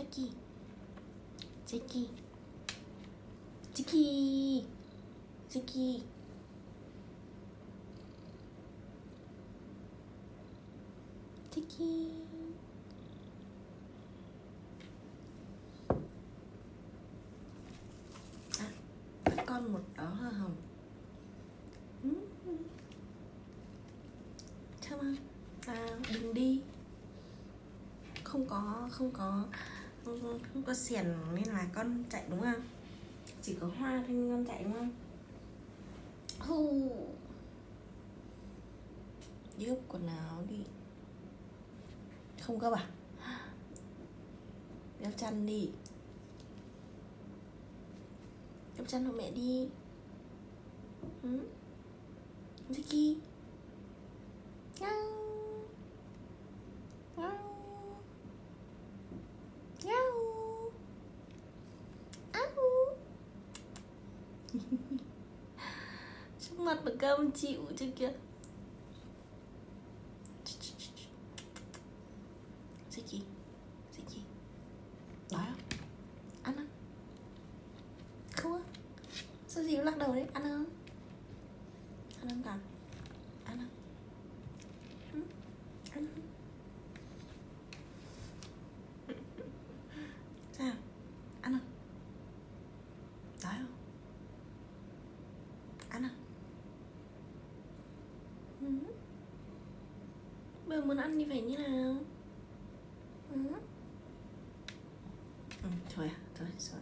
Jackie, Jackie, Jackie, Jackie. Jackie. À, con một đó hoa hồng. Chào mừng. Đừng đi. Không có xiển nên là con chạy đúng không? Chỉ có hoa thôi nên con chạy đúng không? Hù. Đi úp quần áo đi. Không gấp à? Đeo chăn đi. Đeo chăn hộ mẹ đi. Vicky. Trước mặt mà cơm chịu chứ kìa. Vicky, Vicky. Đói không? Ăn không? Không á? Sao gì lắc đầu đấy? Ăn không? Ăn không cả? Ăn không? Ăn không? Sao? Ăn không? Đói không? Ăn không? Bây giờ muốn ăn thì phải như nào? Thôi à, thôi, sợ.